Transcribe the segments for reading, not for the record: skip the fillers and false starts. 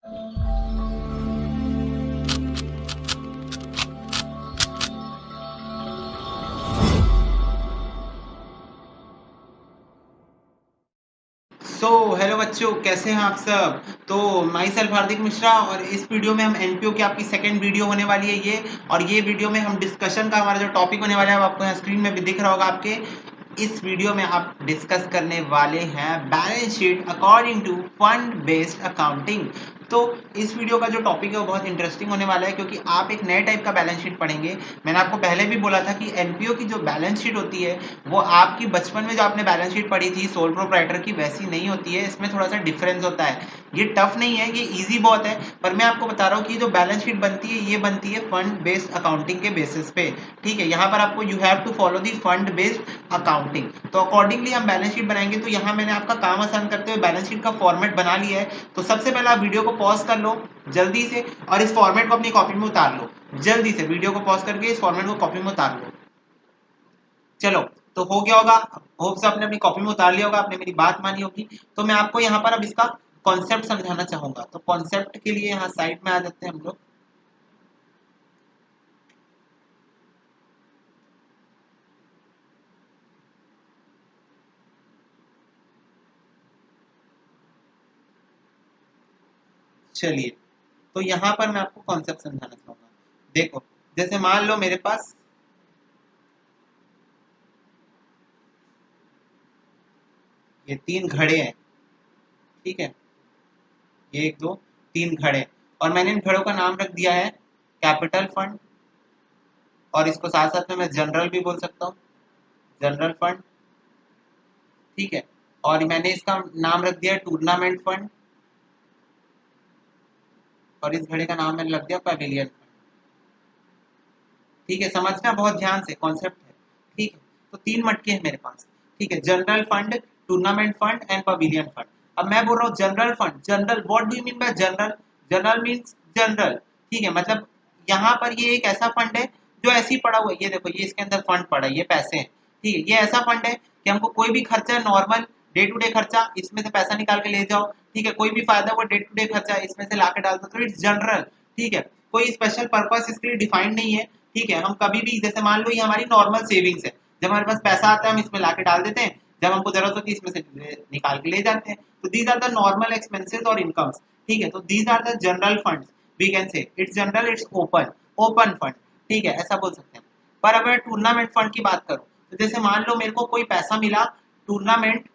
Hello बच्चों, कैसे हैं आप सब। तो माई सेल्फ हार्दिक मिश्रा, और इस वीडियो में हम एनपीओ की आपकी सेकंड वीडियो होने वाली है ये। और ये वीडियो में हम डिस्कशन का हमारा जो टॉपिक होने वाला है वो आपको यहाँ स्क्रीन में भी दिख रहा होगा आपके। इस वीडियो में आप डिस्कस करने वाले हैं balance sheet according to fund based accounting. तो इस वीडियो का जो टॉपिक है वो बहुत इंटरेस्टिंग होने वाला है, क्योंकि आप एक नए टाइप का बैलेंस शीट पढ़ेंगे। मैंने आपको पहले भी बोला था कि एनपीओ की जो बैलेंस शीट होती है वो आपकी बचपन में जो आपने बैलेंस शीट पढ़ी थी सोल प्रोप्राइटर की, वैसी नहीं होती है। इसमें थोड़ा सा डिफरेंस होता है। ये टफ नहीं है, ये इजी बहुत है। पर मैं आपको बता रहा हूँ कि जो बैलेंस शीट बनती है ये बनती है फंड बेस्ड अकाउंटिंग के बेसिस पे। ठीक है, यहाँ पर आपको you have to follow the fund based accounting. तो अकॉर्डिंगली हम बैलेंस शीट बनाएंगे। तो यहाँ मैंने आपका काम आसान करते हुए बैलेंस शीट का फॉर्मेट बना लिया है। तो सबसे पहले आप वीडियो को पॉज कर लो जल्दी से, और इस फॉर्मेट को अपनी कॉपी में उतार लो। जल्दी से वीडियो को पॉज करके इस फॉर्मेट को कॉपी में उतार लो। चलो, तो हो गया होगा। होप से आपने अपनी कॉपी में उतार लिया होगा, आपने मेरी बात मानी होगी। तो मैं आपको यहाँ पर अब इसका कॉन्सेप्ट समझाना चाहूंगा। तो कॉन्सेप्ट के लिए यहाँ साइड में आ जाते हैं हम लोग। चलिए, तो यहाँ पर मैं आपको कॉन्सेप्ट समझाना चाहूंगा। देखो, जैसे मान लो मेरे पास ये 3 घड़े हैं। ठीक है, ये 1 2 3 घड़े, और मैंने इन घड़ों का नाम रख दिया है कैपिटल फंड। और इसको साथ साथ में मैं जनरल भी बोल सकता हूँ, जनरल फंड। ठीक है, और मैंने इसका नाम रख दिया टूर्नामेंट फंड। और इस घड़े का नाम मैंने रख दिया पवेलियन फंड। ठीक है, समझना बहुत ध्यान से, कॉन्सेप्ट है। ठीक है, तो 3 मटके हैं मेरे पास। ठीक है, general fund, tournament fund and pavilion fund. अब मैं बोल रहा हूँ general fund. General, what do you mean by general? General means general. ठीक है, मतलब यहाँ पर ये एक ऐसा फंड है जो ऐसे ही पड़ा हुआ है। ये देखो, ये इसके अंदर फंड पड़ा है, ये पैसे हैं। ठीक है, ये ऐसा फंड है कि हमको कोई भी खर्चा, नॉर्मल डे टू डे खर्चा, इसमें से पैसा निकाल के ले जाओ। ठीक है, कोई भी फायदा वो डे टू डे खर्चा इसमें से ला के डाल दो, तो इट्स जनरल। ठीक है, कोई स्पेशल पर्पस इसके लिए डिफाइंड नहीं है। ठीक है, हम कभी भी, जैसे मान लो ये हमारी नॉर्मल सेविंग्स है, जब हमारे पास पैसा आता है हम इसमें लाके डाल देते हैं, जब हमको जरूरत होती है इसमें से निकाल के ले जाते हैं। तो these are the normal expenses और इनकम्स। ठीक है, तो these are the general funds. We can say it's general, it's open, open fund. ठीक है, ऐसा बोल सकते हैं। पर अगर टूर्नामेंट फंड की बात करूं, तो जैसे मान लो मेरे को कोई पैसा मिला टूर्नामेंट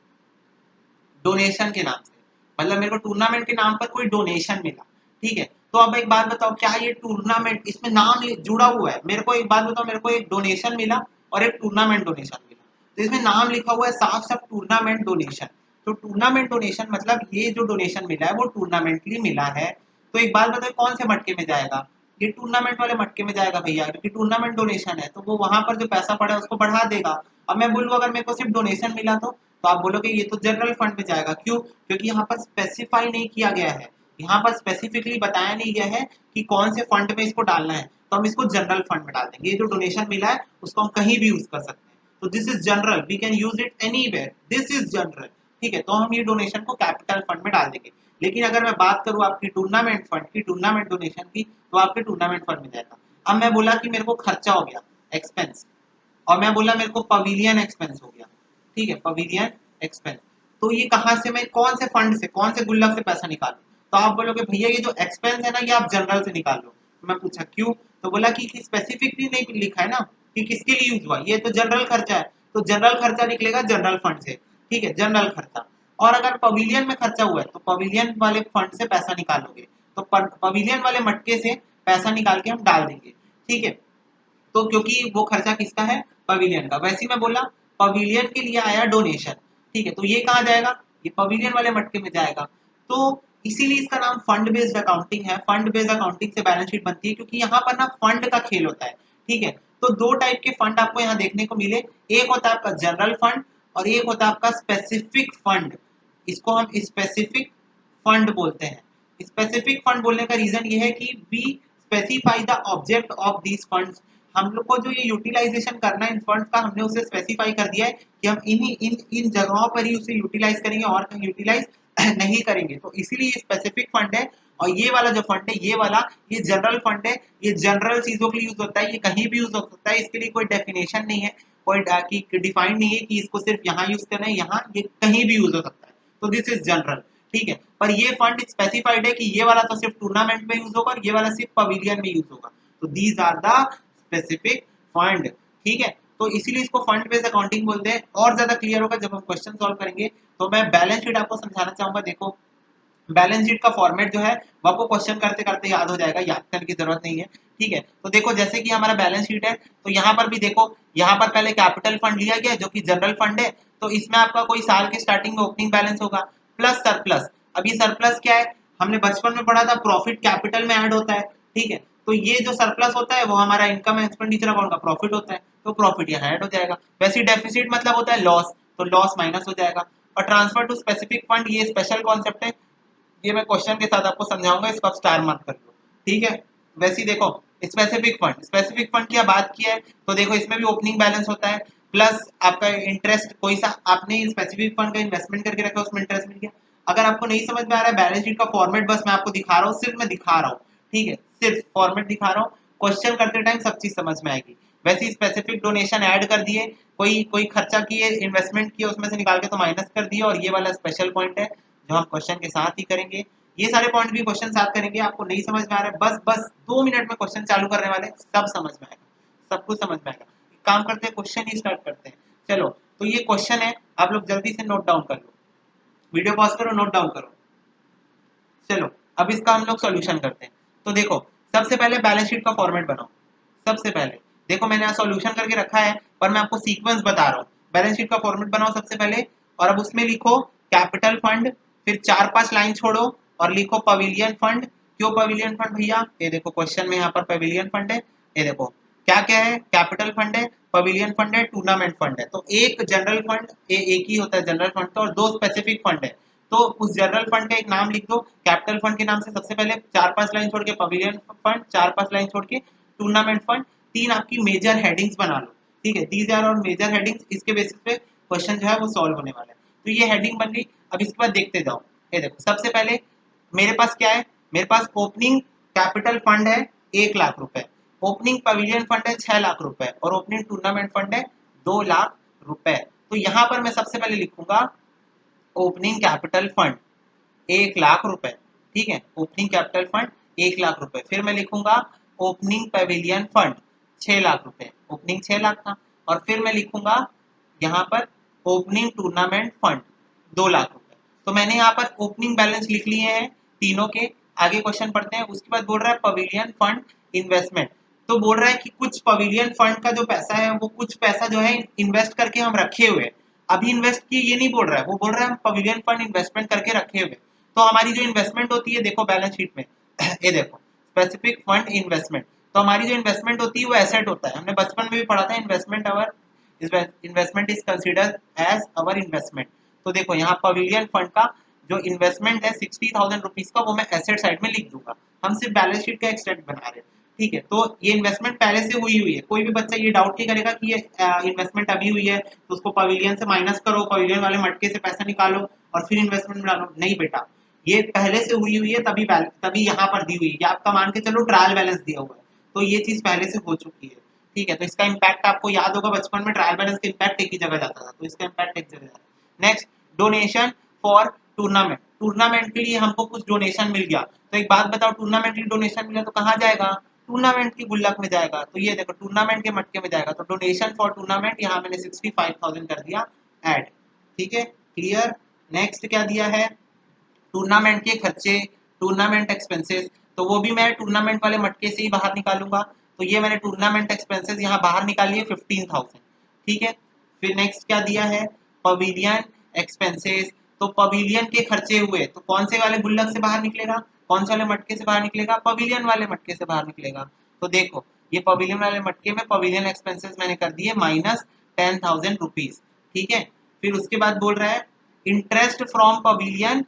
डोनेशन के नाम से, मतलब मेरे को टूर्नामेंट के नाम पर कोई डोनेशन मिला। ठीक है, तो अब एक बात बताओ, क्या ये टूर्नामेंट, इसमें नाम जुड़ा हुआ है? मेरे को एक बात बताओ, मेरे को एक डोनेशन मिला और एक टूर्नामेंट डोनेशन मिला, तो इसमें नाम लिखा हुआ है साफ साफ टूर्नामेंट डोनेशन। तो टूर्नामेंट डोनेशन मतलब ये जो डोनेशन मिला है वो टूर्नामेंट के लिए मिला है। तो एक बात बताओ, कौन से मटके में जाएगा? ये टूर्नामेंट वाले मटके में जाएगा भैया, क्योंकि टूर्नामेंट डोनेशन है, तो वो वहां पर जो पैसा पड़ा है उसको बढ़ा देगा। अब मैं बोलूँ अगर मेरे को सिर्फ डोनेशन मिला तो आप बोलोगे ये तो जनरल फंड में जाएगा। क्यों? क्योंकि यहाँ पर स्पेसिफाई नहीं किया गया है, यहाँ पर स्पेसिफिकली बताया नहीं गया है कि कौन से फंड में इसको डालना है, तो हम इसको जनरल फंड में डाल देंगे। ये जो डोनेशन मिला है उसको हम कहीं भी यूज कर सकते हैं, तो this is general, we can use it anywhere, this is general. ठीक है, तो हम ये डोनेशन को कैपिटल फंड में डाल देंगे। लेकिन अगर मैं बात करूँ आपकी टूर्नामेंट फंड की, टूर्नामेंट डोनेशन की, तो आपके टूर्नामेंट फंड में जाएगा। अब मैं बोला कि मेरे को खर्चा हो गया, एक्सपेंस, और मैं बोला मेरे को पवेलियन एक्सपेंस हो गया। ठीक है, पवेलियन एक्सपेंस। तो ये कहाँ से, मैं कौन से फंड से, कौन से गुल्लक से पैसा निकालूं? तो आप बोलोगे भैया ये जो एक्सपेंस है ना ये आप जनरल से निकाल लो। तो मैं पूछा क्यों? तो बोला कि स्पेसिफिकली नहीं लिखा है ना कि किसके लिए यूज हुआ, ये तो जनरल खर्चा है, तो जनरल खर्चा निकलेगा जनरल फंड से। ठीक है, जनरल खर्चा। और अगर पवेलियन में खर्चा हुआ है तो पवेलियन वाले फंड से पैसा निकालोगे, तो पवेलियन वाले मटके से पैसा निकाल के हम डाल देंगे। ठीक है, तो क्योंकि वो खर्चा किसका है? पवेलियन का। वैसे ही मैं बोला पवेलियन के लिए आया डोनेशन। ठीक है, तो ये कहाँ जाएगा? ये पवेलियन वाले मटके में जाएगा। तो इसीलिए इसका नाम फंड बेस्ड अकाउंटिंग है। फंड बेस्ड अकाउंटिंग से बैलेंस शीट बनती है, क्योंकि यहाँ पर ना फंड का खेल होता है। ठीक है, तो 2 टाइप के फंड आपको यहाँ देखने को मिले। एक होता है आपका जनरल फंड और एक होता है आपका स्पेसिफिक फंड। इसको हम स्पेसिफिक फंड बोलते हैं। स्पेसिफिक फंड बोलने का रीजन ये है कि we specify the object of these funds. हम लोग को जो ये यूटिलाइजेशन करना है इन फंड्स का, हमने उसे स्पेसिफाई कर दिया है कि हम इन जगहों पर ही उसे यूटिलाइज करेंगे और कहीं यूटिलाइज नहीं करेंगे। तो इसीलिए स्पेसिफिक फंड है। और ये वाला जो फंड है, ये वाला, ये जनरल फंड है, ये जनरल चीजों के लिए यूज होता है, ये कहीं भी यूज हो सकता है, इसके लिए कोई डेफिनेशन नहीं है, कोई डिफाइंड नहीं है कि इसको सिर्फ यहाँ यूज करना है, यहाँ, ये कहीं भी यूज हो सकता है। तो दिस इज जनरल, ठीक है। पर ये फंड स्पेसिफाइड है कि ये वाला तो सिर्फ टूर्नामेंट में यूज होगा और ये वाला सिर्फ पवेलियन में यूज होगा। तो these are the specific fund, ठीक है। तो इसीलिए इसको फंड बेस्ड अकाउंटिंग बोलते हैं। और ज्यादा क्लियर होगा जब हम क्वेश्चन सॉल्व करेंगे। तो मैं बैलेंस शीट आपको समझाना चाहूंगा। देखो, बैलेंस शीट का फॉर्मेट जो है वो आपको क्वेश्चन करते करते याद हो जाएगा, याद करने की जरूरत नहीं है, ठीक है। तो देखो, जैसे कि हमारा बैलेंस शीट है, तो यहाँ पर भी देखो, यहाँ पर पहले कैपिटल फंड लिया गया जो कि जनरल फंड है। तो इसमें आपका कोई साल के स्टार्टिंग में ओपनिंग बैलेंस होगा प्लस सरप्लस। अब ये सरप्लस क्या है, हमने बचपन में पढ़ा था, प्रॉफिट कैपिटल में ऐड होता है, ठीक है। तो ये जो सरप्लस होता है वो हमारा इनकम एक्सपेंडिचर अकाउंट का प्रॉफिट होता है, तो प्रॉफिट यहाँ ऐड हो जाएगा। वैसे डेफिसिट मतलब होता है लॉस, तो लॉस माइनस हो जाएगा। और ट्रांसफर टू स्पेसिफिक फंड, ये स्पेशल कॉन्सेप्ट है, ये मैं क्वेश्चन के साथ आपको समझाऊंगा, इसको आप स्टार मार्क कर लो, ठीक है। वैसे ही देखो, स्पेसिफिक फंड की बात की है, तो देखो इसमें भी ओपनिंग बैलेंस होता है प्लस आपका इंटरेस्ट, कोई सा आपने स्पेसिफिक फंड का इन्वेस्टमेंट करके रखा है, उसमें इंटरेस्ट मिल गया। अगर आपको नहीं समझ में आ रहा है बैलेंस शीट का फॉर्मेट, बस मैं आपको दिखा रहा हूँ, सिर्फ मैं दिखा रहा हूँ, ठीक है, सिर्फ फॉर्मेट दिखा रहा हूँ, क्वेश्चन करते टाइम सब चीज समझ में आएगी। वैसे ही स्पेसिफिक डोनेशन ऐड कर दिए, कोई कोई खर्चा किए, इन्वेस्टमेंट किए, उसमें से निकाल के तो माइनस कर दिए। और ये वाला स्पेशल पॉइंट है जो हम क्वेश्चन के साथ ही करेंगे। ये सारे पॉइंट भी क्वेश्चन साथ करेंगे। आपको नहीं समझ में आ रहा है, बस बस 2 मिनट में क्वेश्चन चालू करने वाले, सब समझ में आएगा, सब कुछ समझ में आएगा। काम करते हैं, क्वेश्चन ही स्टार्ट करते हैं। चलो, तो ये क्वेश्चन है, आप लोग जल्दी से नोट डाउन कर लो, वीडियो पॉज करो, नोट डाउन करो। चलो, अब इसका हम लोग सॉल्यूशन करते हैं। तो देखो, सबसे पहले बैलेंस शीट का फॉर्मेट बनाओ। सबसे पहले देखो, मैंने यहाँ सॉल्यूशन करके रखा है, पर मैं आपको सीक्वेंस बता रहा हूँ। बैलेंस शीट का फॉर्मेट बनाओ सबसे पहले, और अब उसमें लिखो कैपिटल फंड, फिर 4-5 लाइन छोड़ो और लिखो पवेलियन फंड। क्यों पवेलियन फंड भैया? ये देखो क्वेश्चन में यहाँ पर पवेलियन फंड है। ये देखो क्या क्या है, कैपिटल फंड है, पवेलियन फंड है, टूर्नामेंट फंड है। तो एक जनरल फंड, एक ही होता है जनरल फंड, तो और 2 स्पेसिफिक फंड है। तो उस जनरल फंड का एक नाम लिख दो कैपिटल फंड के नाम से, सबसे पहले 4-5 लाइन छोड़ के पवेलियन फंड, 4-5 लाइन छोड़ के टूर्नामेंट फंड। 3 आपकी मेजर हेडिंग्स बना लो, ठीक है, दीज आर और मेजर हेडिंग्स। इसके बेसिस पे क्वेश्चन जो है वो सॉल्व होने वाला है। तो ये हेडिंग बन गई। अब इसके बाद देखते जाओ। ये देखो, सबसे पहले मेरे पास क्या है, मेरे पास ओपनिंग कैपिटल फंड है 1 लाख रुपए, ओपनिंग पवेलियन फंड है 6 लाख रुपए, और ओपनिंग टूर्नामेंट फंड है 2 लाख रुपए। तो यहाँ पर मैं सबसे पहले लिखूंगा ओपनिंग कैपिटल फंड 1 लाख रुपए, ठीक है, ओपनिंग कैपिटल फंड 1 लाख रुपए। फिर मैं लिखूंगा ओपनिंग पवेलियन फंड 6 लाख रुपए, ओपनिंग 6 लाख था। और फिर मैं लिखूंगा यहाँ पर ओपनिंग टूर्नामेंट फंड 2 लाख रुपए। तो मैंने यहाँ पर ओपनिंग बैलेंस लिख लिए हैं तीनों के। आगे क्वेश्चन पढ़ते हैं। उसके बाद बोल रहा है पवेलियन फंड इन्वेस्टमेंट। तो बोल रहा है कि कुछ पवेलियन फंड का जो पैसा है, वो कुछ पैसा जो है इन्वेस्ट करके हम रखे हुए, अभी इन्वेस्ट किए, ये नहीं बोल रहा है, वो बोल रहा है हम पवेलियन फंड इन्वेस्टमेंट करके रखे हुए। तो हमारी जो इन्वेस्टमेंट होती है, देखो बैलेंस शीट में ये देखो स्पेसिफिक फंड इन्वेस्टमेंट, तो हमारी जो इन्वेस्टमेंट होती है वो एसेट होता है। हमने बचपन में भी पढ़ा था, investment is considered as our investment. तो देखो यहाँ पवेलियन फंड का जो इन्वेस्टमेंट है 60,000 रुपीज का, वो मैं एसेट साइड में लिख दूंगा। हम सिर्फ बैलेंस शीट का एक्सटेंट बना रहे हैं, ठीक है। तो ये इन्वेस्टमेंट पहले से हुई हुई है। कोई भी बच्चा ये डाउट नहीं करेगा कि ये इन्वेस्टमेंट अभी हुई है तो उसको पवेलियन से माइनस करो, पवेलियन वाले मटके से पैसा निकालो और फिर इन्वेस्टमेंट में डालो। नहीं बेटा, ये पहले से हुई हुई है, तभी यहाँ पर दी हुई है। आपका मान के चलो ट्रायल बैलेंस दिया हुआ है, तो ये चीज पहले से हो चुकी है, ठीक है। तो इसका इम्पैक्ट आपको याद होगा, बचपन में ट्रायल बैलेंस का इम्पैक्ट एक ही जगह जाता था, तो इसका इम्पैक्ट एक जगह जाता है। Next, donation for tournament. Tournament के लिए हमको कुछ डोनेशन मिल गया, तो एक बात बताओ, टूर्नामेंट की डोनेशन मिला तो कहाँ जाएगा? टूर्नामेंट की गुल्लक में जाएगा। तो ये देखो टूर्नामेंट के मटके में जाएगा। तो डोनेशन फॉर टूर्नामेंट यहाँ मैंने 65,000 कर दिया ऐड, ठीक है, क्लियर। नेक्स्ट क्या दिया है, टूर्नामेंट के खर्चे, टूर्नामेंट एक्सपेंसेस, तो वो भी मैं टूर्नामेंट वाले मटके से ही बाहर निकालूंगा। तो ये मैंने टूर्नामेंट एक्सपेंसेस यहाँ बाहर निकालिए 15,000, ठीक है। फिर नेक्स्ट क्या दिया है, पवेलियन एक्सपेंसेस। तो पवेलियन के खर्चे हुए, तो कौन से वाले गुल्लक से बाहर निकलेगा, कौन से वाले मटके से बाहर निकलेगा? पवेलियन वाले मटके से बाहर निकलेगा। तो देखो ये पवेलियन वाले मटके में पवेलियन एक्सपेंसेस मैंने कर दिए माइनस 10,000 रुपीज, ठीक है। फिर उसके बाद बोल रहा है interest from pavilion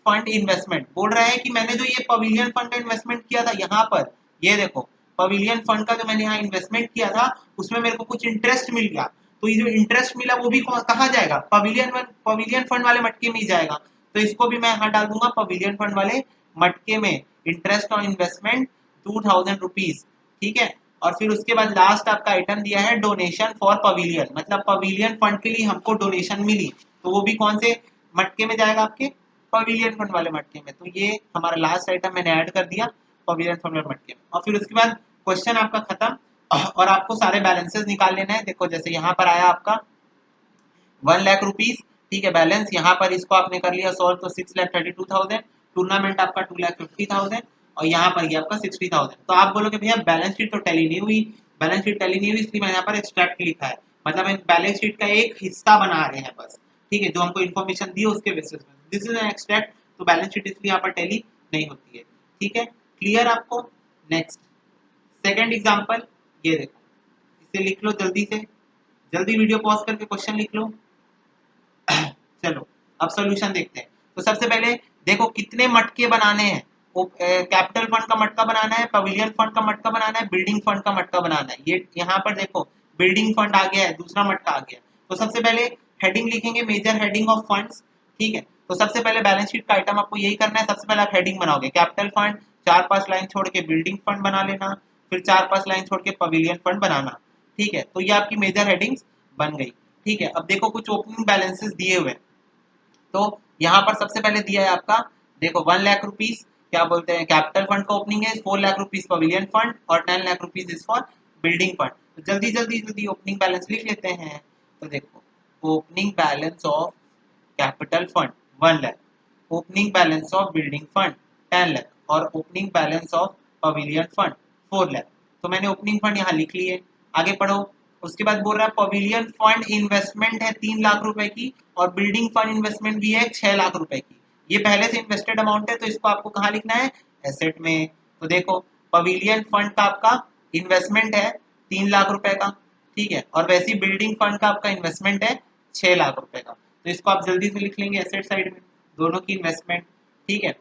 fund investment. बोल रहा है कि मैंने जो ये पवेलियन फंड इन्वेस्टमेंट किया था यहाँ पर, ये देखो पवेलियन फंड का जो मैंने यहाँ इन्वेस्टमेंट किया था उसमें मेरे को कुछ इंटरेस्ट मिल गया। तो ये जो इंटरेस्ट मिला वो भी कहाँ जाएगा? पवेलियन फंड वाले मटके में ही जाएगा। तो इसको भी मैं यहाँ डाल दूंगा पवेलियन फंड वाले मटके में, इंटरेस्ट ऑन इन्वेस्टमेंट 2000 रुपीज, ठीक है। और फिर उसके बाद लास्ट आपका आइटम दिया है डोनेशन फॉर पवेलियन, मतलब पवेलियन फंड के लिए हमको डोनेशन मिली, तो वो भी कौन से मटके में जाएगा, आपके पवेलियन फंड वाले मटके में। तो ये हमारा लास्ट आइटम मैंने ऐड कर दिया पवेलियन फंड वाले मटके में। और फिर उसके बाद क्वेश्चन आपका खत्म, और आपको सारे बैलेंसेस निकाल लेना है। देखो जैसे यहाँ पर आया आपका 1 लाख रुपीज, ठीक है, बैलेंस यहाँ पर इसको आपने कर लिया सॉल्व, तो 6,32,000, टूर्नामेंट आपका 2,50,000, और यहाँ पर ये आपका 60,000। तो आप बोलोगे भैया बैलेंस शीट तो टैली नहीं हुई, बैलेंस शीट टैली नहीं हुई इसलिए मैंने यहाँ पर एक्सट्रैक्ट लिखा है, मतलब हम बैलेंस शीट का एक हिस्सा बना रहे हैं बस, ठीक है, जो हमको इन्फॉर्मेशन दी उसके बेसिस पे, दिस इज एन एक्सट्रैक्ट, तो बैलेंस शीट इसलिए यहाँ पर टैली नहीं होती है, ठीक है, क्लियर आपको। नेक्स्ट सेकेंड एग्जाम्पल, ये देखो, इसे लिख लो जल्दी से, जल्दी वीडियो पॉज करके क्वेश्चन लिख लो। चलो अब सॉल्यूशन देखते हैं। तो सबसे पहले देखो कितने मटके बनाने हैं, कैपिटल फंड का मटका बनाना है, पवेलियन फंड का मटका बनाना है, बिल्डिंग फंड का मटका बनाना है। ये यहाँ पर देखो बिल्डिंग फंड आ गया है, दूसरा मटका आ गया। तो सबसे पहले हेडिंग लिखेंगे, मेजर हेडिंग ऑफ फंड्स, ठीक है। तो सबसे पहले बैलेंस शीट का आइटम आपको यही करना है, सबसे पहले आप हेडिंग बनाओगे कैपिटल फंड, 4-5 लाइन छोड़ के बिल्डिंग फंड बना लेना, फिर 4-5 लाइन छोड़ के पवेलियन फंड बनाना, ठीक है। तो ये आपकी मेजर हेडिंग्स बन गई, ठीक है। अब देखो कुछ ओपनिंग बैलेंसेस दिए हुए हैं, तो यहाँ पर सबसे पहले दिया है आपका, देखो 1 लाख रुपीज क्या बोलते हैं कैपिटल फंड का ओपनिंग है, 4 लाख रुपीज पवेलियन फंड, और 10 lakh rupees is for building fund. तो जल्दी जल्दी जल्दी ओपनिंग बैलेंस लिख लेते हैं। तो देखो opening balance of capital fund 1 lakh, opening balance of building fund 10 lakh, और opening balance of pavilion fund 4 lakh. तो मैंने ओपनिंग फंड यहाँ लिख लिए, आगे पढ़ो। उसके बाद बोल रहा है पवेलियन फंड इन्वेस्टमेंट है 3 लाख रुपए की, और बिल्डिंग फंड इन्वेस्टमेंट भी है 6 लाख रुपए की। ये पहले से इन्वेस्टेड अमाउंट है, तो इसको आपको कहाँ लिखना है, एसेट में। तो देखो पवेलियन फंड का आपका इन्वेस्टमेंट है 3 लाख रुपए का, ठीक है, और वैसे ही बिल्डिंग फंड का आपका इन्वेस्टमेंट है 6 लाख रुपए का। तो इसको आप जल्दी से लिख लेंगे एसेट साइड में, दोनों की इन्वेस्टमेंट, ठीक है।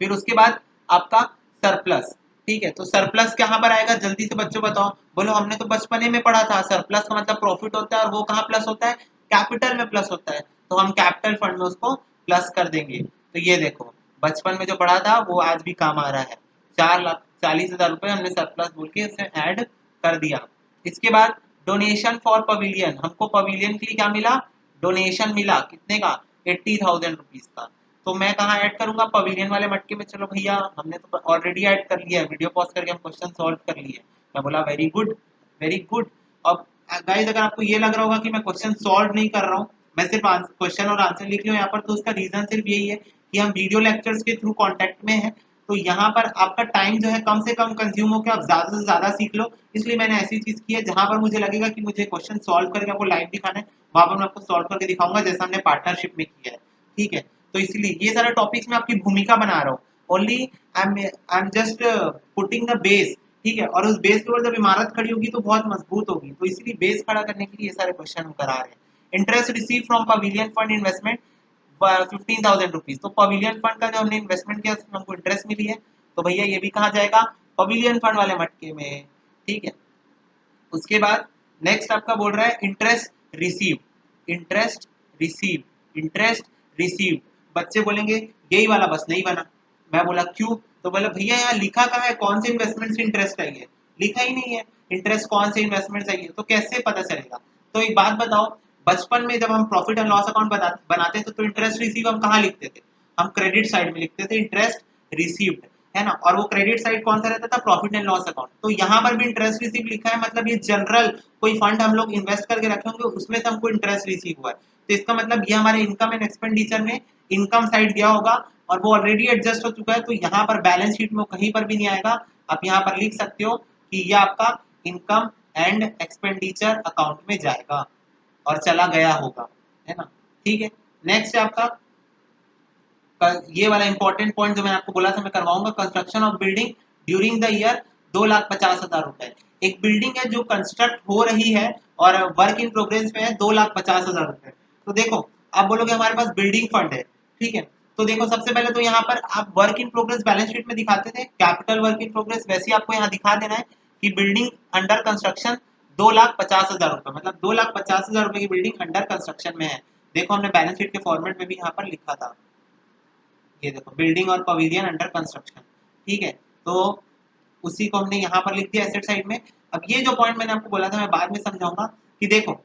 फिर उसके बाद आपका सरप्लस, ठीक है। तो सरप्लस कहाँ पर आएगा, जल्दी से बच्चों बताओ, बोलो हमने तो बचपने में पढ़ा था सरप्लस का मतलब प्रॉफिट होता है, और वो कहाँ प्लस होता है, कैपिटल में प्लस होता है। तो हम कैपिटल फंड में उसको प्लस कर देंगे। तो ये देखो बचपन में जो पढ़ा था वो आज भी काम आ रहा है, 4,40,000 रुपए हमने सरप्लस बोल के इसे ऐड कर दिया। इसके बाद डोनेशन फॉर पवेलियन, हमको पवेलियन के लिए क्या मिला, डोनेशन मिला, कितने का, 80,000 रुपीज का। तो मैं कहाँ ऐड करूंगा, पवेलियन वाले मटके में। चलो भैया हमने तो ऑलरेडी ऐड कर लिया है, वीडियो पॉज करके हम क्वेश्चन सॉल्व कर लिए। मैं बोला वेरी गुड वेरी गुड। अब गाइस अगर आपको ये लग रहा होगा कि मैं क्वेश्चन सॉल्व नहीं कर रहा हूँ, मैं सिर्फ क्वेश्चन और आंसर लिख रही हूँ यहाँ पर, तो उसका रीजन सिर्फ यही है कि हम वीडियो लेक्चर्स के थ्रू कॉन्टेक्ट में है, तो यहाँ पर आपका टाइम जो है कम से कम कंज्यूम हो के आप ज्यादा से ज्यादा सीख लो। इसलिए मैंने ऐसी चीज की है जहां पर मुझे लगेगा कि मुझे क्वेश्चन सॉल्व करके आपको लाइव दिखाना है, वहां पर मैं आपको सॉल्व करके दिखाऊंगा, जैसा हमने पार्टनरशिप में किया है, ठीक है। तो इसलिए ये सारे टॉपिक्स में आपकी भूमिका बना रहा हूँ, only I am just putting the base, ठीक है। और उस बेस के ऊपर जब इमारत खड़ी होगी तो बहुत मजबूत होगी, तो इसलिए बेस खड़ा करने के लिए ये सारे क्वेश्चन हम करा रहे हैं। Interest receive from pavilion fund investment 15,000 rupees. तो पवेलियन फंड का जो हमने इन्वेस्टमेंट किया उसमें हमको इंटरेस्ट मिली है, तो भैया ये भी कहाँ जाएगा, पवेलियन फंड वाले मटके में, ठीक है। उसके बाद नेक्स्ट आपका बोल रहा है interest receive, interest receive, interest receive. बच्चे बोलेंगे यही वाला बस नहीं बना। मैं बोला क्यों, तो बोला भैया यहाँ लिखा कहाँ है कौन से इन्वेस्टमेंट से इंटरेस्ट आई है, लिखा ही नहीं है इंटरेस्ट कौन से इन्वेस्टमेंट से आई है, तो कैसे पता चलेगा। तो एक बात बताओ, बचपन में जब हम प्रॉफिट एंड लॉस अकाउंट बनाते थे तो इंटरेस्ट रिसीव हम कहाँ लिखते थे, हम क्रेडिट साइड में लिखते थे इंटरेस्ट रिसीव्ड, है ना। और वो क्रेडिट साइड कौन सा रहता था, प्रॉफिट एंड लॉस अकाउंट। तो यहाँ पर भी इंटरेस्ट रिसीव लिखा है, मतलब ये जनरल कोई फंड हम लोग इन्वेस्ट करके रखे होंगे उसमें से हमको इंटरेस्ट रिसीव हुआ है, तो इसका मतलब ये हमारे इनकम एंड एक्सपेंडिचर में इनकम साइड गया होगा, और वो ऑलरेडी एडजस्ट हो चुका है, तो यहाँ पर बैलेंस शीट में कहीं पर भी नहीं आएगा। आप यहाँ पर लिख सकते हो कि ये आपका इनकम एंड एक्सपेंडिचर अकाउंट में जाएगा और चला गया होगा, है ना, ठीक है। नेक्स्ट है आपका ये वाला इंपॉर्टेंट पॉइंट जो मैंने आपको बोला था मैं करवाऊंगा, construction of building during the year 2,50,000 रुपए। एक बिल्डिंग है जो कंस्ट्रक्ट हो रही है और वर्क इन प्रोग्रेस में है 2,50,000 रुपए। तो देखो आप बोलोगे हमारे पास बिल्डिंग फंड है, ठीक है। तो देखो सबसे पहले तो यहाँ पर आप work in progress balance sheet में दिखाते थे कैपिटल वर्क इन प्रोग्रेस, वैसे आपको यहाँ दिखा देना है कि बिल्डिंग अंडर कंस्ट्रक्शन 2,50,000 रुपए, मतलब 2,50,000 रुपए की बिल्डिंग अंडर कंस्ट्रक्शन में है। देखो हमने बैलेंस शीट के फॉर्मेट में भी यहाँ पर लिखा था, ये देखो बिल्डिंग और पवेलियन अंडर कंस्ट्रक्शन, ठीक है। तो उसी को हमने यहाँ पर लिख दिया एसेट साइड में। अब ये जो पॉइंट मैंने आपको बोला था मैं बाद में समझाऊंगा कि देखो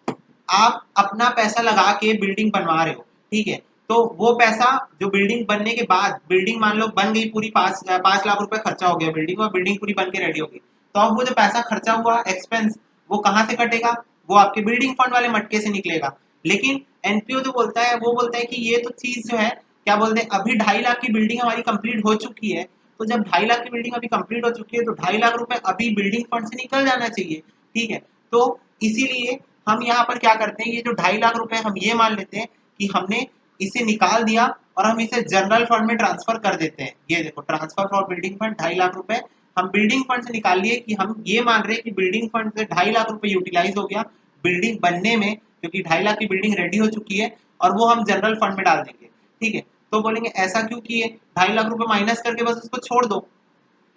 आप अपना पैसा लगा के बिल्डिंग बनवा रहे हो, ठीक है, तो वो पैसा जो बिल्डिंग बनने के बाद, बिल्डिंग मान लो बन गई पूरी, 5 लाख रुपए खर्चा हो गया बिल्डिंग, और बिल्डिंग पूरी बन के रेडी होगी, तो अब वो जो पैसा खर्चा हुआ एक्सपेंस वो कहाँ से कटेगा, वो आपके बिल्डिंग फंड वाले मटके से निकलेगा। लेकिन एनपीओ जो बोलता है वो बोलता है कि ये तो चीज जो है क्या बोलते हैं, अभी 2.5 लाख की बिल्डिंग हमारी कंप्लीट हो चुकी है, तो जब 2.5 लाख की बिल्डिंग अभी कंप्लीट हो चुकी है तो 2.5 लाख रुपए अभी बिल्डिंग फंड से निकल जाना चाहिए, ठीक है। तो इसीलिए हम यहाँ पर क्या करते हैं, ये जो 2.5 लाख रुपए हम ये मान लेते हैं कि हमने इसे निकाल दिया और हम इसे जनरल फंड में ट्रांसफर कर देते हैं। ये देखो transfer for building fund 2.5 lakh रुपए हम बिल्डिंग फंड से निकाल लिए, कि हम ये मान रहे हैं कि बिल्डिंग फंड से 2.5 लाख रुपए यूटिलाइज हो गया बिल्डिंग बनने में, क्योंकि 2.5 लाख की बिल्डिंग रेडी हो चुकी है, और वो हम जनरल फंड में डाल देंगे, ठीक है। तो बोलेंगे ऐसा क्यों किए, 2.5 लाख रुपए माइनस करके बस उसको छोड़ दो,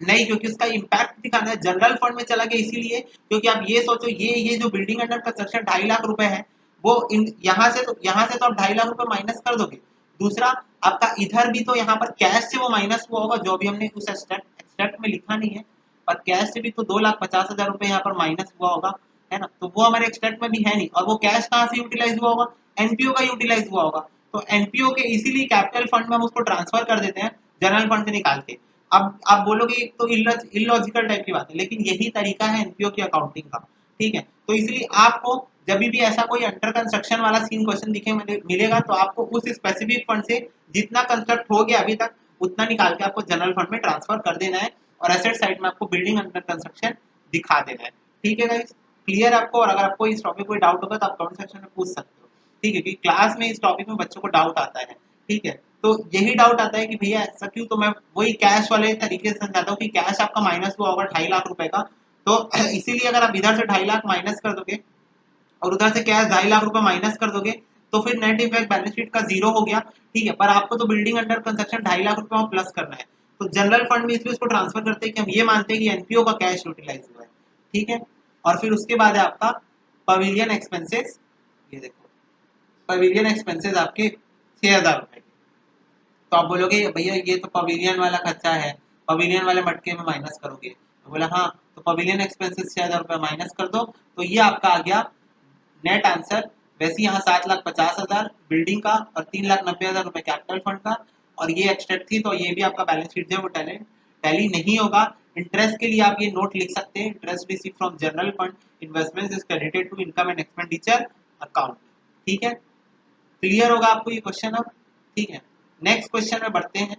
नहीं, क्योंकि उसका इम्पैक्ट दिखाना है, जनरल फंड में चला गया इसीलिए क्योंकि आप ये सोचो ये जो बिल्डिंग अंडर कंस्ट्रक्शन 2.5 लाख रुपए है, वो यहाँ से तो आप 2.5 लाख रुपए माइनस कर दोगे। दूसरा आपका इधर भी तो यहाँ पर कैश से वो माइनस हुआ होगा, जो भी हमने उस एक्सट्रैक्ट में लिखा नहीं है, पर कैश से भी तो 2,50,000 रुपए यहाँ पर माइनस हुआ होगा, है ना, तो वो हमारे एक्सट्रैक्ट में भी है नहीं, और वो कैश कहाँ से यूटिलाइज हुआ होगा, एनपीओ का यूटिलाइज हुआ होगा। तो एनपीओ के इसीलिए कैपिटल फंड में हम उसको ट्रांसफर कर देते हैं जनरल फंड से निकाल के। अब आप बोलोगे एक तो इलॉजिकल टाइप की बात है, लेकिन यही तरीका है एनपीओ की अकाउंटिंग का, ठीक है। तो इसलिए आपको जब भी ऐसा कोई अंडर कंस्ट्रक्शन वाला सीन क्वेश्चन दिखे मिलेगा, तो आपको उस स्पेसिफिक फंड से जितना कंस्ट्रक्ट हो गया अभी तक उतना निकाल के आपको जनरल फंड में ट्रांसफर कर देना है, और एसेट साइड में आपको बिल्डिंग अंडर कंस्ट्रक्शन दिखा देना है, ठीक है गाइस। क्लियर आपको? और अगर आपको इस टॉपिक कोई डाउट होगा तो आप कमेंट सेक्शन में पूछ सकते हो, ठीक है, क्योंकि क्लास में इस टॉपिक में बच्चों को डाउट आता है, ठीक है। तो यही डाउट आता है कि भैया ऐसा क्यों, तो मैं वही कैश वाले तरीके से समझाता हूँ कि कैश आपका माइनस हुआ होगा 2.5 लाख रुपए का, तो इसीलिए अगर आप इधर से 2.5 लाख माइनस कर दोगे और उधर से कैश 2.5 लाख रुपए माइनस कर दोगे, तो फिर नेट इफेक्ट बैलेंस शीट का 0 हो गया, ठीक है। पर आपको तो बिल्डिंग अंडर कंस्ट्रक्शन 2.5 लाख रुपए में प्लस करना है, तो जनरल फंड में इसलिए उसको ट्रांसफर करते हैं कि हम ये मानते हैं कि एनपीओ का कैश यूटिलाइज हुआ है, ठीक है। और फिर उसके बाद है आपका पवेलियन एक्सपेंसेस, ये देखो पवेलियन एक्सपेंसेस आपके 6,000 रुपए, तो आप बोलोगे भैया ये तो पवेलियन वाला खर्चा है, पवेलियन वाले मटके में माइनस करोगे, तो बोला हाँ, तो पवेलियन एक्सपेंसेस 6,000 रुपए माइनस कर दो, तो ये आपका आ गया नेट आंसर। वैसे यहाँ 7,50,000 बिल्डिंग का और 3,90,000 रुपए कैपिटल फंड का, और ये एक्सट्रैक्ट थी, तो ये भी आपका बैलेंस शीट जो वो टैली नहीं होगा। इंटरेस्ट के लिए आप ये नोट लिख सकते हैं, interest receive from general fund investment is credited to income and expenditure account, ठीक है। क्लियर होगा आपको ये क्वेश्चन अब, ठीक है। नेक्स्ट क्वेश्चन में बढ़ते हैं।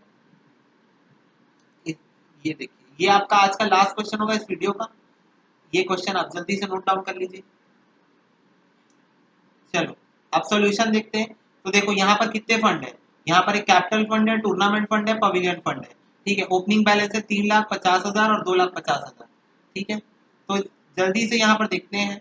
ये देखिए ये आपका आज का लास्ट क्वेश्चन होगा इस वीडियो का, ये क्वेश्चन आप जल्दी से नोट डाउन कर लीजिए। चलो अब सॉल्यूशन देखते हैं। तो देखो यहाँ पर कितने फंड है, यहाँ पर एक कैपिटल फंड है, टूर्नामेंट फंड है, पवेलियन फंड है, ठीक है। ओपनिंग बैलेंस है 3,50,000 और 2,50,000, ठीक है। तो जल्दी से यहाँ पर देखते हैं,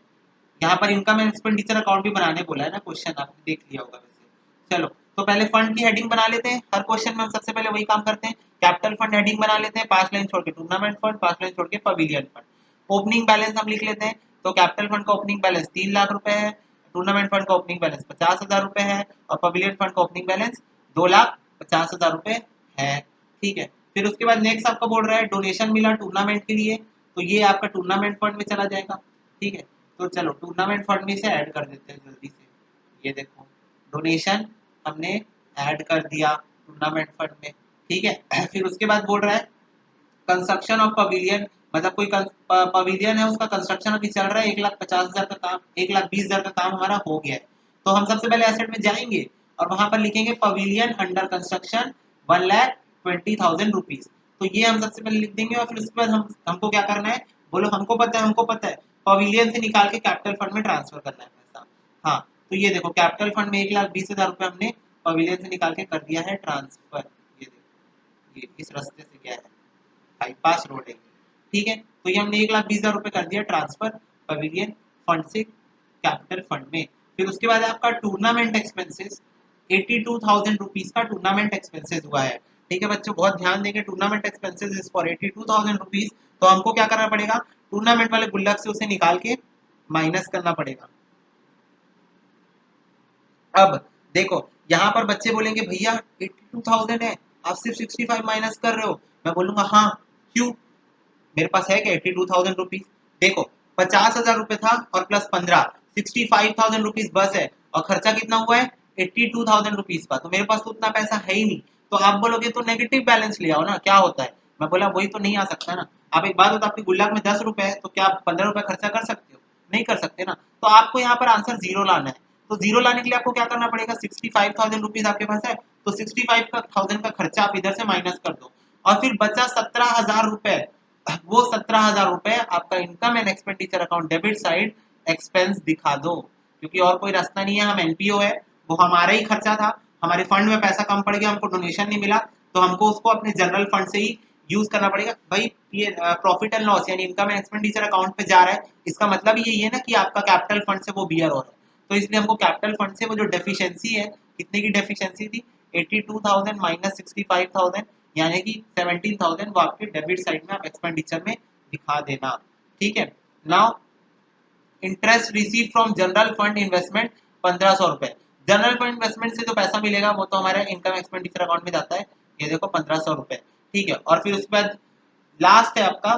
यहाँ पर इनकम एंड एक्सपेंडिचर अकाउंट भी बनाने बोला है ना, क्वेश्चन आपने देख लिया होगा वैसे। चलो तो पहले फंड की हेडिंग बना लेते हैं, हर क्वेश्चन में हम सबसे पहले वही काम करते हैं, कैपिटल फंड हेडिंग बना लेते हैं, 5 लाइन छोड़ के टूर्नामेंट फंड, 5 लाइन छोड़ के पवेलियन फंड। ओपनिंग बैलेंस हम लिख लेते हैं, तो कैपिटल फंड का ओपनिंग बैलेंस 3 लाख रुपए है, टूर्नामेंट फंड का ओपनिंग बैलेंस 50,000 रुपए है, और पवेलियन फंड का ओपनिंग बैलेंस 2,50,000 रुपए है, ठीक है। फिर उसके बाद नेक्स्ट आपका बोल रहा है डोनेशन मिला टूर्नामेंट के लिए, तो ये आपका टूर्नामेंट फंड में चला जाएगा, ठीक है। तो चलो टूर्नामेंट फंड में से ऐड कर देते हैं जल्दी से, ये देखो डोनेशन हमने ऐड कर दिया टूर्नामेंट फंड में, ठीक है। फिर उसके बाद बोल रहा है कंस्ट्रक्शन ऑफ पवेलियन, मतलब कोई पवेलियन है उसका कंस्ट्रक्शन अभी चल रहा है, 1,50,000 का काम, 1,20,000 का काम हमारा हो गया है। तो हम सबसे पहले एसेट में जाएंगे और वहां पर लिखेंगे पवेलियन अंडर कंस्ट्रक्शन 1,20,000 रुपीज, तो ये हम सबसे पहले लिख देंगे। और फिर उसके बाद हमको क्या करना है, बोलो हमको पता है पवेलियन से निकाल के कैपिटल फंड में ट्रांसफर करना है पैसा। हाँ तो ये देखो कैपिटल फंड में 1,20,000 रुपए हमने पवेलियन से निकाल के कर दिया है ट्रांसफर, ये देखो ये इस रास्ते से क्या है, बाईपास रोड है, ठीक है। तो ये हमने 1,20,000 रुपए कर दिया ट्रांसफर पवेलियन फंड से कैपिटल फंड में। फिर उसके बाद आपका टूर्नामेंट एक्सपेंसेस 82,000 रुपीज का टूर्नामेंट एक्सपेंसेस हुआ है, ठीक है बच्चों, बहुत ध्यान देंगे। Tournament expenses is for 82,000 rupees, तो हमको क्या करना पड़ेगा, टूर्नामेंट वाले गुल्लक से उसे निकाल के माइनस करना पड़ेगा। अब देखो यहाँ पर बच्चे बोलेंगे भैया 82,000 है, आप सिर्फ 65 माइनस कर रहे हो। मैं बोलूंगा हाँ, क्यों, मेरे पास है क्या 82,000 रुपीज। देखो 50,000 रुपए था और प्लस 15, 65,000 रुपीज बस है, और खर्चा कितना हुआ है 82,000 रुपीज का, तो मेरे पास तो उतना पैसा है ही नहीं। तो आप बोलोगे तो नेगेटिव बैलेंस ले आओ ना, क्या होता है। मैं बोला वही तो नहीं आ सकता ना। आप एक बात बताओ, आपकी गुल्लक में 10 रुपए है, तो क्या आप 15 रुपए खर्चा कर सकते हो, नहीं कर सकते ना। तो आपको यहाँ पर आंसर जीरो लाना है। तो जीरो लाने के लिए आपको क्या करना पड़ेगा, 65,000 रुपीज आपके पास है, तो 65,000 का खर्चा आप इधर से माइनस कर दो, और फिर बचा 17,000 रुपए। वो 17,000 रुपए आपका income and expenditure account debit side expense दिखा दो, क्योंकि और कोई रास्ता नहीं है। हम एनपीओ है, वो हमारा ही खर्चा था, हमारे फंड में पैसा कम पड़ गया, हमको डोनेशन नहीं मिला, तो हमको उसको अपने जनरल फंड से ही यूज करना पड़ेगा। भाई ये प्रॉफिट एंड लॉस यानी इनकम एंड एक्सपेंडिचर अकाउंट पे जा रहा है, इसका मतलब यही है ना कि आपका कैपिटल फंड से वो बियर हो रहा है। तो इसलिए हमको कैपिटल फंड से वो जो डेफिशिएंसी है, कितने की डेफिशिएंसी थी 82,000 माइनस 65,000 यानी कि 17,000, वो आपके डेबिट साइड में आप एक्सपेंडिचर में दिखा देना। ठीक है। Now interest receive from general fund investment 1,500 रुपए। जनरल फंड इन्वेस्टमेंट से जो पैसा मिलेगा वो तो हमारे इनकम एक्सपेंडिचर अकाउंट में जाता है, ये देखो 1,500 रुपए। ठीक है, और फिर उसके बाद लास्ट है आपका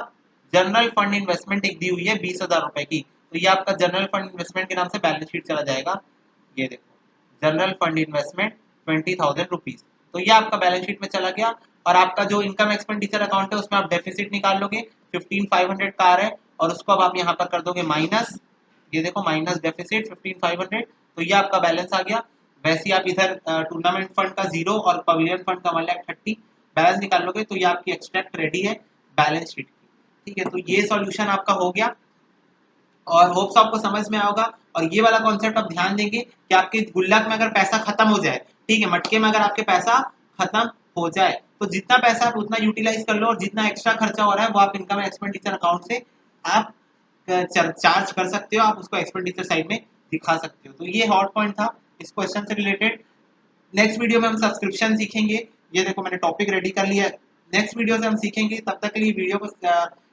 जनरल फंड इन्वेस्टमेंट, एक दी हुई है 20,000 रुपए की, तो ये आपका जनरल फंड इन्वेस्टमेंट के नाम से बैलेंस शीट चला जाएगा। ये देखो जनरल फंड इन्वेस्टमेंट 20,000 रुपीज, तो ये आपका बैलेंस शीट में चला गया। और आपका जो इनकम एक्सपेंडिचर अकाउंट है उसमें आप डेफिसिट निकाल लोगे, 15,500 का आ रहा है, और उसको अब आप यहाँ पर कर दोगे माइनस, ये देखो माइनस डेफिसिट 15,500, तो ये आपका बैलेंस आ गया। वैसे ही आप इधर टूर्नामेंट फंड का 0 और पवेलियन फंड का 1,30,000 बैलेंस निकाल लोगे, तो ये आपकी एक्सट्रैक्ट रेडी है बैलेंस शीट की। ठीक है, तो ये सॉल्यूशन आपका हो गया, और होप्स आपको समझ में आओगा। और ये वाला कॉन्सेप्ट आप ध्यान देंगे कि आपके गुल्लक में अगर पैसा खत्म हो जाए, ठीक है, मटके में अगर आपके पैसा खत्म हो जाए, तो जितना पैसा आप उतना यूटिलाइज कर लो, और जितना एक्स्ट्रा खर्चा हो रहा है वो आप इनकम एक्सपेंडिचर अकाउंट से आप चार्ज कर सकते हो, आप उसको एक्सपेंडिचर साइड में दिखा सकते हो। तो ये हॉट पॉइंट था इस क्वेश्चन से रिलेटेड। नेक्स्ट वीडियो में हम सब्सक्रिप्शन सीखेंगे, ये देखो मैंने टॉपिक रेडी कर लिया है, नेक्स्ट वीडियो से हम सीखेंगे। तब तक के लिए वीडियो को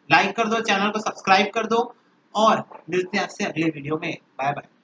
लाइक कर दो, चैनल को सब्सक्राइब कर दो, और मिलते हैं आपसे अगले वीडियो में। Bye bye.